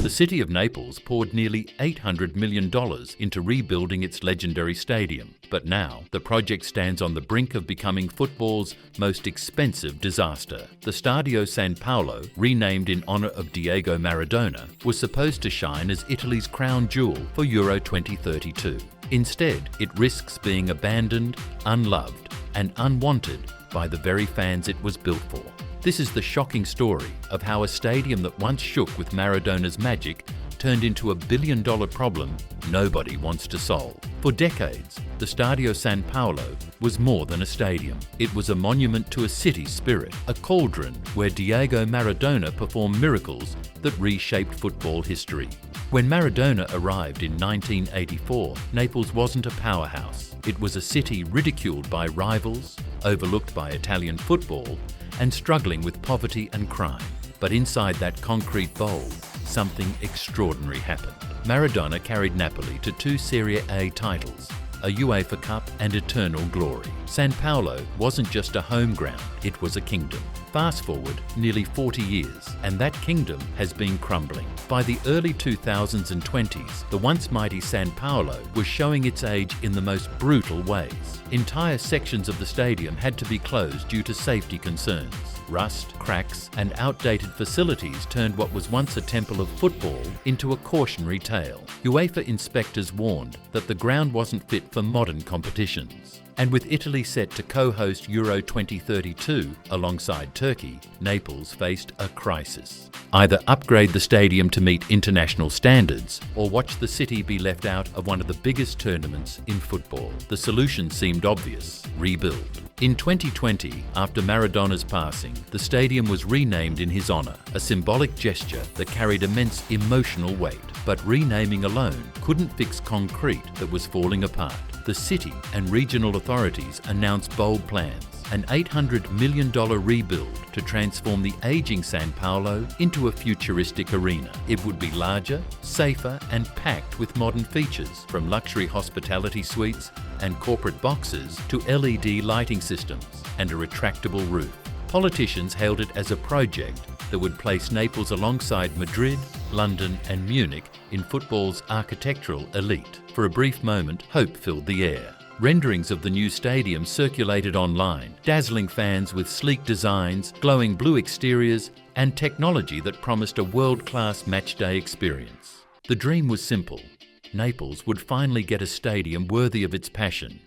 The city of Naples poured nearly $800 million into rebuilding its legendary stadium, but now the project stands on the brink of becoming football's most expensive disaster. The Stadio San Paolo, renamed in honour of Diego Maradona, was supposed to shine as Italy's crown jewel for Euro 2032. Instead, it risks being abandoned, unloved, and unwanted by the very fans it was built for. This is the shocking story of how a stadium that once shook with Maradona's magic turned into a billion-dollar problem nobody wants to solve. For decades, the Stadio San Paolo was more than a stadium. It was a monument to a city's spirit, a cauldron where Diego Maradona performed miracles that reshaped football history. When Maradona arrived in 1984, Naples wasn't a powerhouse. It was a city ridiculed by rivals, overlooked by Italian football, and struggling with poverty and crime. But inside that concrete bowl, something extraordinary happened. Maradona carried Napoli to 2 Serie A titles, a UEFA Cup and eternal glory. San Paolo wasn't just a home ground, it was a kingdom. Fast forward nearly 40 years, and that kingdom has been crumbling. By the early 2000s and 20s, the once mighty San Paolo was showing its age in the most brutal ways. Entire sections of the stadium had to be closed due to safety concerns. Rust, cracks, and outdated facilities turned what was once a temple of football into a cautionary tale. UEFA inspectors warned that the ground wasn't fit for modern competitions. And with Italy set to co-host Euro 2032 alongside Turkey, Naples faced a crisis. Either upgrade the stadium to meet international standards, or watch the city be left out of one of the biggest tournaments in football. The solution seemed obvious: rebuild. In 2020, after Maradona's passing, the stadium was renamed in his honour, a symbolic gesture that carried immense emotional weight. But renaming alone couldn't fix concrete that was falling apart. The city and regional authorities announced bold plans: an $800 million rebuild to transform the aging San Paolo into a futuristic arena. It would be larger, safer, and packed with modern features, from luxury hospitality suites and corporate boxes to LED lighting systems and a retractable roof. Politicians hailed it as a project that would place Naples alongside Madrid, London, and Munich in football's architectural elite. For a brief moment, hope filled the air. Renderings of the new stadium circulated online, dazzling fans with sleek designs, glowing blue exteriors, and technology that promised a world-class matchday experience. The dream was simple: Naples would finally get a stadium worthy of its passion,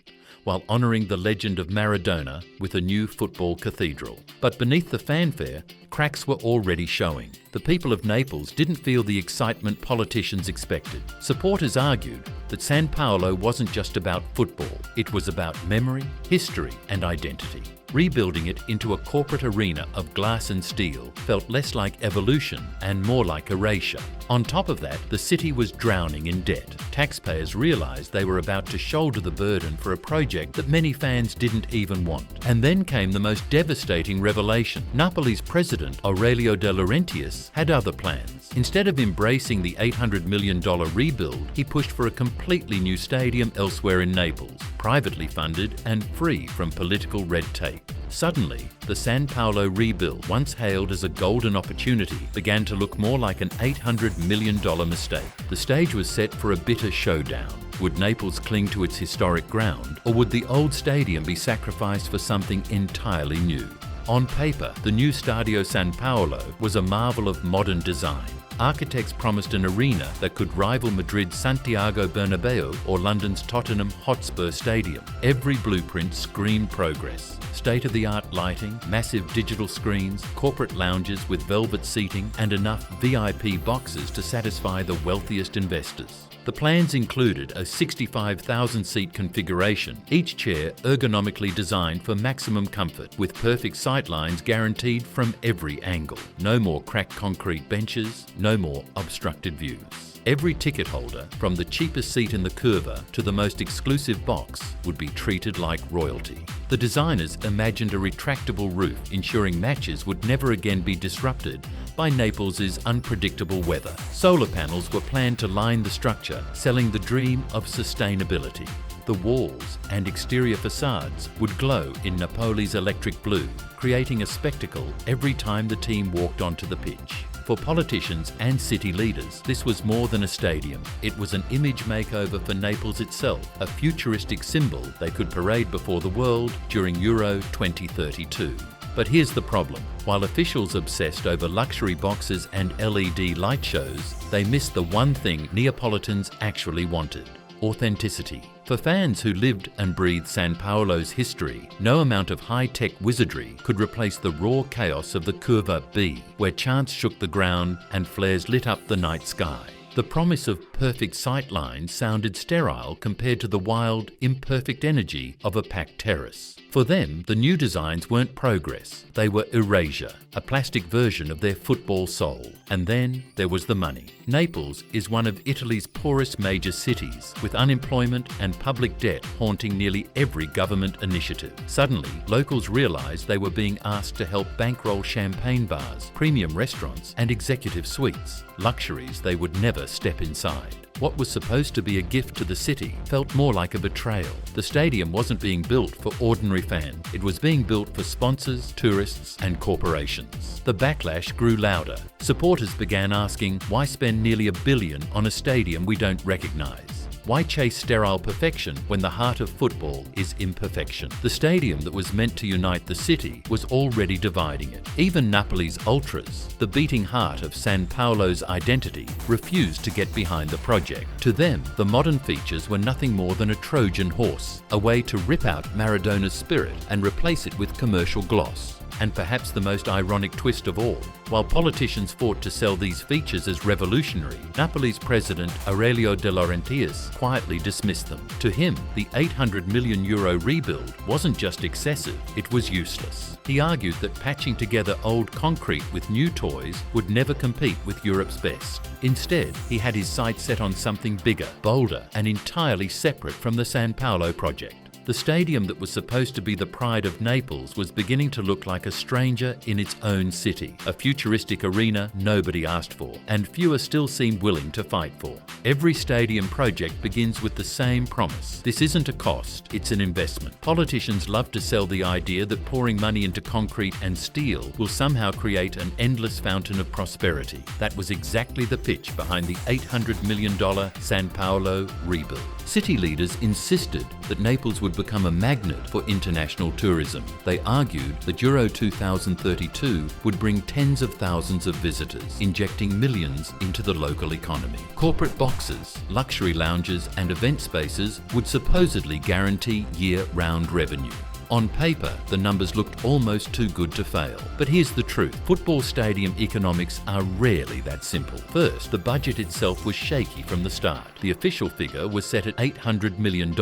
while honouring the legend of Maradona with a new football cathedral. But beneath the fanfare, cracks were already showing. The people of Naples didn't feel the excitement politicians expected. Supporters argued that San Paolo wasn't just about football, it was about memory, history, and identity. Rebuilding it into a corporate arena of glass and steel felt less like evolution and more like erasure. On top of that, the city was drowning in debt. Taxpayers realised they were about to shoulder the burden for a project that many fans didn't even want. And then came the most devastating revelation. Napoli's president, Aurelio de Laurentiis, had other plans. Instead of embracing the $800 million rebuild, he pushed for a completely new stadium elsewhere in Naples, privately funded and free from political red tape. Suddenly, the San Paolo rebuild, once hailed as a golden opportunity, began to look more like an $800 million mistake. The stage was set for a bitter showdown. Would Naples cling to its historic ground, or would the old stadium be sacrificed for something entirely new? On paper, the new Stadio San Paolo was a marvel of modern design. Architects promised an arena that could rival Madrid's Santiago Bernabeu or London's Tottenham Hotspur Stadium. Every blueprint screamed progress. State-of-the-art lighting, massive digital screens, corporate lounges with velvet seating, and enough VIP boxes to satisfy the wealthiest investors. The plans included a 65,000-seat configuration, each chair ergonomically designed for maximum comfort, with perfect sightlines guaranteed from every angle. No more cracked concrete benches, no more obstructed views. Every ticket holder, from the cheapest seat in the curva to the most exclusive box, would be treated like royalty. The designers imagined a retractable roof, ensuring matches would never again be disrupted by Naples' unpredictable weather. Solar panels were planned to line the structure, selling the dream of sustainability. The walls and exterior facades would glow in Napoli's electric blue, creating a spectacle every time the team walked onto the pitch. For politicians and city leaders, this was more than a stadium. It was an image makeover for Naples itself, a futuristic symbol they could parade before the world during Euro 2032. But here's the problem. While officials obsessed over luxury boxes and LED light shows, they missed the one thing Neapolitans actually wanted: authenticity. For fans who lived and breathed San Paolo's history, no amount of high-tech wizardry could replace the raw chaos of the Curva B, where chants shook the ground and flares lit up the night sky. The promise of perfect sightlines sounded sterile compared to the wild, imperfect energy of a packed terrace. For them, the new designs weren't progress, they were erasure, a plastic version of their football soul. And then there was the money. Naples is one of Italy's poorest major cities, with unemployment and public debt haunting nearly every government initiative. Suddenly, locals realised they were being asked to help bankroll champagne bars, premium restaurants and executive suites, luxuries they would never step inside. What was supposed to be a gift to the city felt more like a betrayal. The stadium wasn't being built for ordinary fans. It was being built for sponsors, tourists and corporations. The backlash grew louder. Supporters began asking, why spend nearly $1 billion on a stadium we don't recognise? Why chase sterile perfection when the heart of football is imperfection? The stadium that was meant to unite the city was already dividing it. Even Napoli's ultras, the beating heart of San Paolo's identity, refused to get behind the project. To them, the modern features were nothing more than a Trojan horse, a way to rip out Maradona's spirit and replace it with commercial gloss. And perhaps the most ironic twist of all, while politicians fought to sell these features as revolutionary, Napoli's president Aurelio de Laurentiis quietly dismissed them. To him, the €800 million rebuild wasn't just excessive, it was useless. He argued that patching together old concrete with new toys would never compete with Europe's best. Instead, he had his sights set on something bigger, bolder, and entirely separate from the San Paolo project. The stadium that was supposed to be the pride of Naples was beginning to look like a stranger in its own city, a futuristic arena nobody asked for, and fewer still seemed willing to fight for. Every stadium project begins with the same promise. This isn't a cost, it's an investment. Politicians love to sell the idea that pouring money into concrete and steel will somehow create an endless fountain of prosperity. That was exactly the pitch behind the $800 million San Paolo rebuild. City leaders insisted that Naples would become a magnet for international tourism. They argued that Euro 2032 would bring tens of thousands of visitors, injecting millions into the local economy. Corporate boxes, luxury lounges and event spaces would supposedly guarantee year-round revenue. On paper, the numbers looked almost too good to fail. But here's the truth. Football stadium economics are rarely that simple. First, the budget itself was shaky from the start. The official figure was set at $800 million.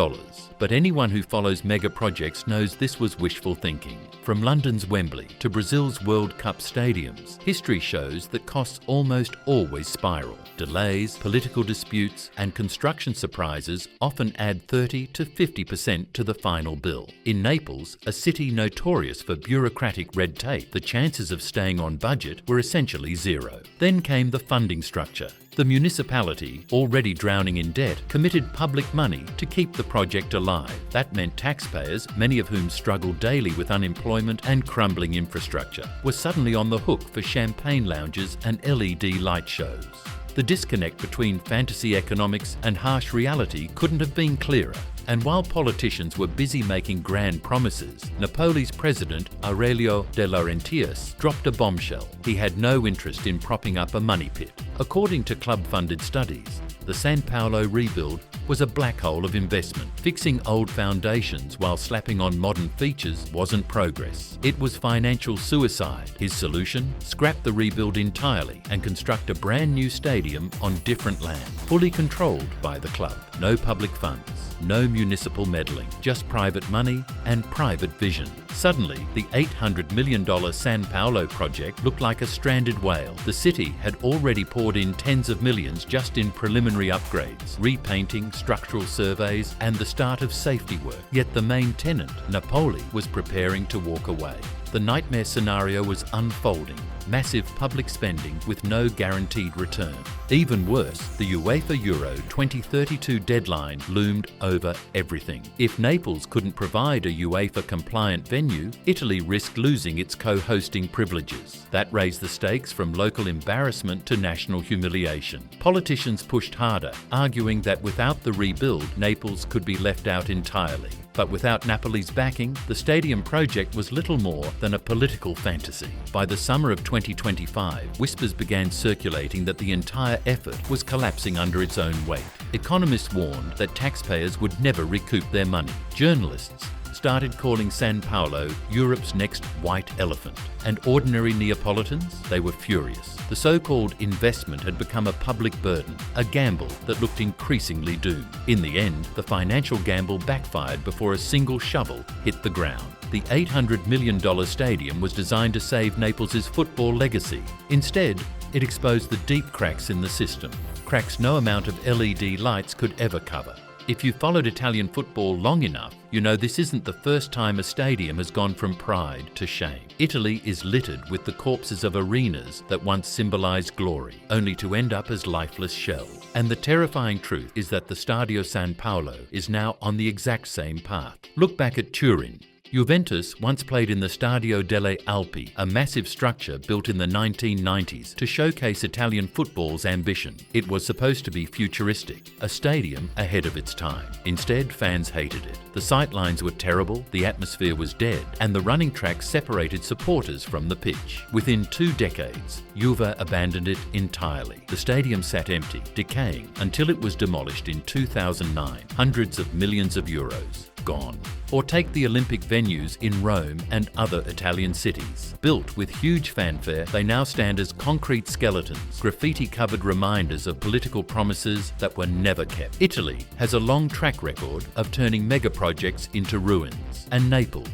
But anyone who follows mega projects knows this was wishful thinking. From London's Wembley to Brazil's World Cup stadiums, history shows that costs almost always spiral. Delays, political disputes, and construction surprises often add 30 to 50% to the final bill. In Naples, a city notorious for bureaucratic red tape, the chances of staying on budget were essentially zero. Then came the funding structure. The municipality, already drowning in debt, committed public money to keep the project alive. That meant taxpayers, many of whom struggled daily with unemployment and crumbling infrastructure, were suddenly on the hook for champagne lounges and LED light shows. The disconnect between fantasy economics and harsh reality couldn't have been clearer. And while politicians were busy making grand promises, Napoli's president, Aurelio de Laurentiis, dropped a bombshell. He had no interest in propping up a money pit. According to club-funded studies, the San Paolo rebuild was a black hole of investment. Fixing old foundations while slapping on modern features wasn't progress. It was financial suicide. His solution? Scrap the rebuild entirely and construct a brand new stadium on different land, fully controlled by the club. No public funds, no municipal meddling, just private money and private vision. Suddenly, the $800 million San Paolo project looked like a stranded whale. The city had already poured in tens of millions just in preliminary upgrades, repainting, structural surveys, and the start of safety work. Yet the main tenant, Napoli, was preparing to walk away. The nightmare scenario was unfolding. massive public spending with no guaranteed return. Even worse, the UEFA Euro 2032 deadline loomed over everything. If Naples couldn't provide a UEFA-compliant venue, Italy risked losing its co-hosting privileges. That raised the stakes from local embarrassment to national humiliation. Politicians pushed harder, arguing that without the rebuild, Naples could be left out entirely. But without Napoli's backing, the stadium project was little more than a political fantasy. By the summer of 2025, whispers began circulating that the entire effort was collapsing under its own weight. Economists warned that taxpayers would never recoup their money. Journalists started calling San Paolo Europe's next white elephant. And ordinary Neapolitans, they were furious. The so-called investment had become a public burden, a gamble that looked increasingly doomed. In the end, the financial gamble backfired before a single shovel hit the ground. The $800 million stadium was designed to save Naples' football legacy. Instead, it exposed the deep cracks in the system, cracks no amount of LED lights could ever cover. If you followed Italian football long enough, you know this isn't the first time a stadium has gone from pride to shame. Italy is littered with the corpses of arenas that once symbolized glory, only to end up as lifeless shells. And the terrifying truth is that the Stadio San Paolo is now on the exact same path. Look back at Turin. Juventus once played in the Stadio delle Alpi, a massive structure built in the 1990s to showcase Italian football's ambition. It was supposed to be futuristic, a stadium ahead of its time. Instead, fans hated it. The sightlines were terrible, the atmosphere was dead, and the running track separated supporters from the pitch. Within 2 decades, Juve abandoned it entirely. The stadium sat empty, decaying, until it was demolished in 2009. Hundreds of millions of euros gone. Or take the Olympic venues in Rome and other Italian cities. Built with huge fanfare, they now stand as concrete skeletons, graffiti-covered reminders of political promises that were never kept. Italy has a long track record of turning mega projects into ruins. And Naples,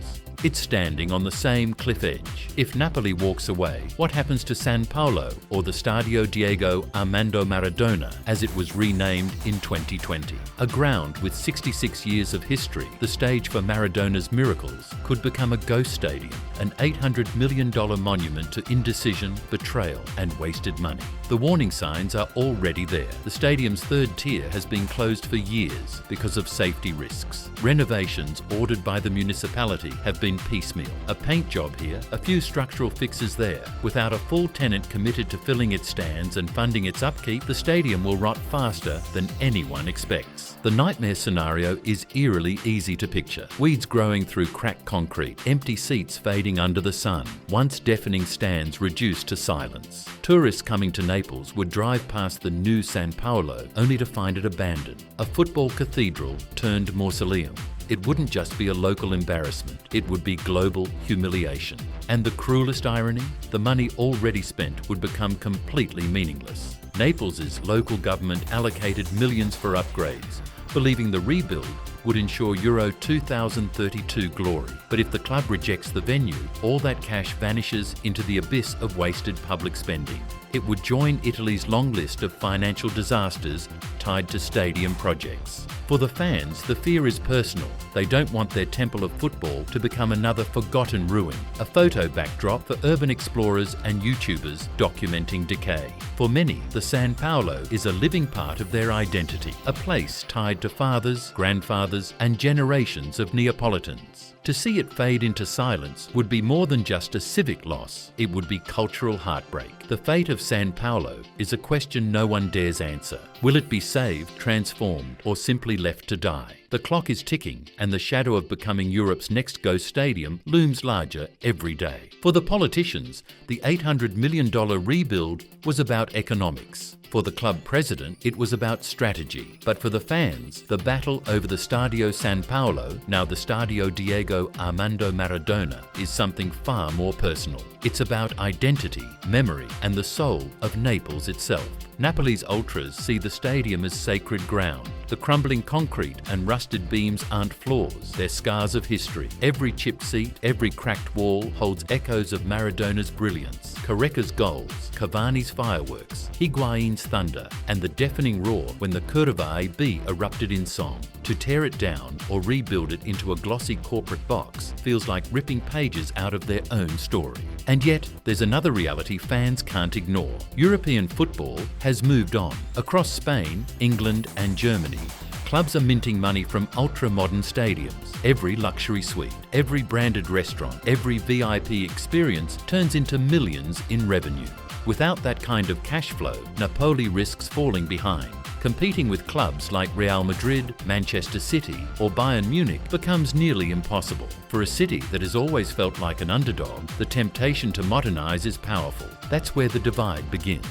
it's standing on the same cliff edge. If Napoli walks away, what happens to San Paolo or the Stadio Diego Armando Maradona, as it was renamed in 2020? A ground with 66 years of history, the stage for Maradona's miracles, could become a ghost stadium, an $800 million monument to indecision, betrayal, and wasted money. The warning signs are already there. The stadium's third tier has been closed for years because of safety risks. Renovations ordered by the municipality have been piecemeal. A paint job here, a few structural fixes there. Without a full tenant committed to filling its stands and funding its upkeep, the stadium will rot faster than anyone expects. The nightmare scenario is eerily easy to picture. Weeds growing through cracked concrete, empty seats fading under the sun, once deafening stands reduced to silence. Tourists coming to Naples would drive past the new San Paolo only to find it abandoned, a football cathedral turned mausoleum. It wouldn't just be a local embarrassment, it would be global humiliation. And the cruelest irony, the money already spent would become completely meaningless. Naples' local government allocated millions for upgrades, believing the rebuild would ensure Euro 2032 glory. But if the club rejects the venue, all that cash vanishes into the abyss of wasted public spending. It would join Italy's long list of financial disasters tied to stadium projects. For the fans, the fear is personal. They don't want their temple of football to become another forgotten ruin, a photo backdrop for urban explorers and YouTubers documenting decay. For many, the San Paolo is a living part of their identity, a place tied to fathers, grandfathers, and generations of Neapolitans. To see it fade into silence would be more than just a civic loss, it would be cultural heartbreak. The fate of San Paolo is a question no one dares answer. Will it be saved, transformed, or simply left to die? The clock is ticking, and the shadow of becoming Europe's next ghost stadium looms larger every day. For the politicians, the $800 million rebuild was about economics. For the club president, it was about strategy. But for the fans, the battle over the Stadio San Paolo, now the Stadio Diego Armando Maradona, is something far more personal. It's about identity, memory, and the soul of Naples itself. Napoli's ultras see the stadium as sacred ground. The crumbling concrete and rusted beams aren't flaws, they're scars of history. Every chipped seat, every cracked wall holds echoes of Maradona's brilliance, Careca's goals, Cavani's fireworks, Higuain's thunder, and the deafening roar when the Curva B erupted in song. To tear it down or rebuild it into a glossy corporate box feels like ripping pages out of their own story. And yet, there's another reality fans can't ignore. European football has moved on. Across Spain, England, and Germany, clubs are minting money from ultra-modern stadiums. Every luxury suite, every branded restaurant, every VIP experience turns into millions in revenue. Without that kind of cash flow, Napoli risks falling behind. Competing with clubs like Real Madrid, Manchester City, or Bayern Munich becomes nearly impossible. For a city that has always felt like an underdog, the temptation to modernize is powerful. That's where the divide begins.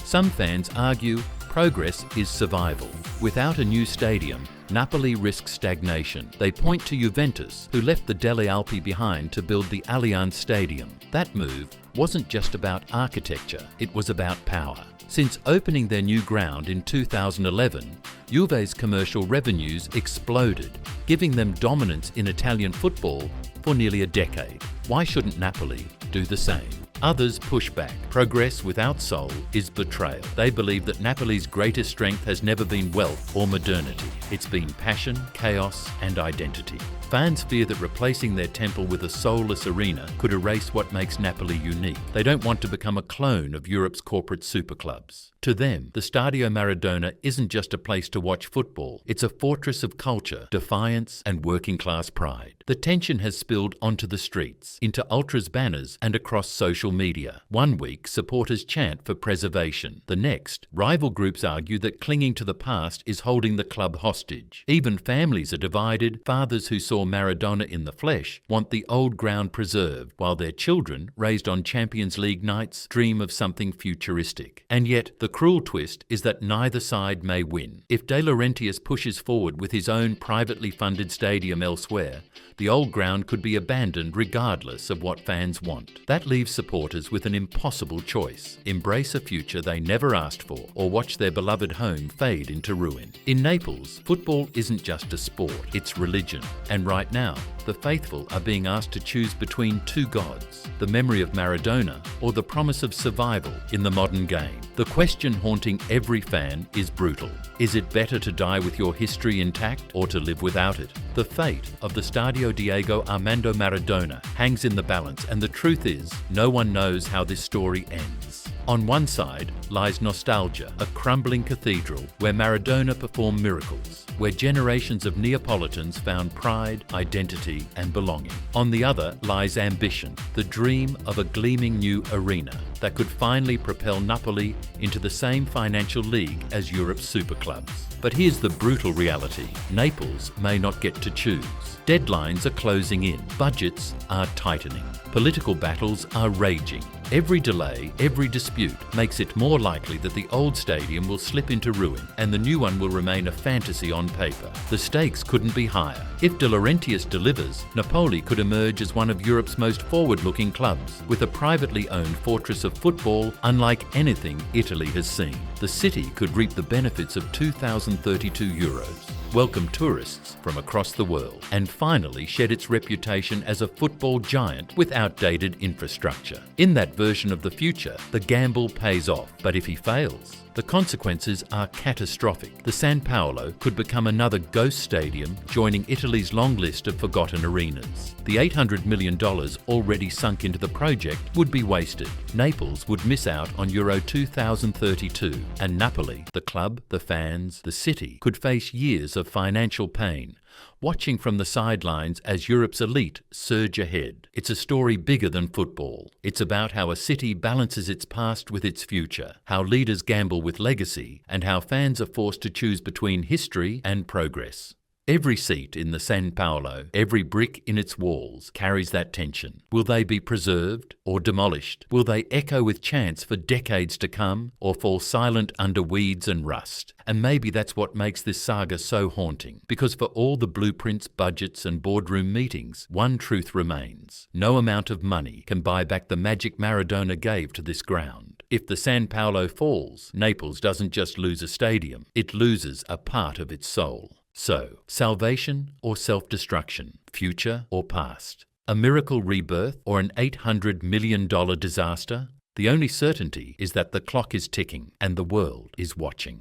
Some fans argue progress is survival. Without a new stadium, Napoli risks stagnation. They point to Juventus, who left the Delle Alpi behind to build the Allianz Stadium. That move wasn't just about architecture, it was about power. Since opening their new ground in 2011, Juve's commercial revenues exploded, giving them dominance in Italian football for nearly a decade. Why shouldn't Napoli do the same? Others push back. Progress without soul is betrayal. They believe that Napoli's greatest strength has never been wealth or modernity. It's been passion, chaos, and identity. Fans fear that replacing their temple with a soulless arena could erase what makes Napoli unique. They don't want to become a clone of Europe's corporate superclubs. To them, the Stadio Maradona isn't just a place to watch football. It's a fortress of culture, defiance, and working-class pride. The tension has spilled onto the streets, into ultras banners, and across social media. One week, supporters chant for preservation. The next, rival groups argue that clinging to the past is holding the club hostage. Even families are divided. Fathers who saw Maradona in the flesh want the old ground preserved, while their children, raised on Champions League nights, dream of something futuristic. And yet, the cruel twist is that neither side may win. If De Laurentiis pushes forward with his own privately funded stadium elsewhere, the old ground could be abandoned regardless of what fans want. That leaves supporters with an impossible choice: embrace a future they never asked for, or watch their beloved home fade into ruin. In Naples, football isn't just a sport, it's religion. And right now, the faithful are being asked to choose between two gods: the memory of Maradona or the promise of survival in the modern game. The question haunting every fan is brutal. Is it better to die with your history intact or to live without it? The fate of the Stadio Diego Armando Maradona hangs in the balance, and the truth is, no one knows how this story ends. On one side lies nostalgia, a crumbling cathedral where Maradona performed miracles, where generations of Neapolitans found pride, identity, and belonging. On the other lies ambition, the dream of a gleaming new arena that could finally propel Napoli into the same financial league as Europe's superclubs. But here's the brutal reality: Naples may not get to choose. Deadlines are closing in, budgets are tightening, political battles are raging. Every delay, every dispute makes it more likely that the old stadium will slip into ruin and the new one will remain a fantasy on paper. The stakes couldn't be higher. If De Laurentiis delivers, Napoli could emerge as one of Europe's most forward-looking clubs, with a privately owned fortress of football unlike anything Italy has seen. The city could reap the benefits of 2,032 euros, welcome tourists from across the world, and finally shed its reputation as a football giant with outdated infrastructure. In that version of the future, the gamble pays off, but if he fails, the consequences are catastrophic. The San Paolo could become another ghost stadium, joining Italy's long list of forgotten arenas. The $800 million already sunk into the project would be wasted. Naples would miss out on Euro 2032, and Napoli, the club, the fans, the city, could face years of financial pain, watching from the sidelines as Europe's elite surge ahead. It's a story bigger than football. It's about how a city balances its past with its future, how leaders gamble with legacy, and how fans are forced to choose between history and progress. Every seat in the San Paolo, every brick in its walls, carries that tension. Will they be preserved or demolished? Will they echo with chants for decades to come, or fall silent under weeds and rust? And maybe that's what makes this saga so haunting, because for all the blueprints, budgets, and boardroom meetings, one truth remains: no amount of money can buy back the magic Maradona gave to this ground. If the San Paolo falls, Naples doesn't just lose a stadium, it loses a part of its soul. So, salvation or self-destruction, future or past? A miracle rebirth or an $800 million disaster? The only certainty is that the clock is ticking and the world is watching.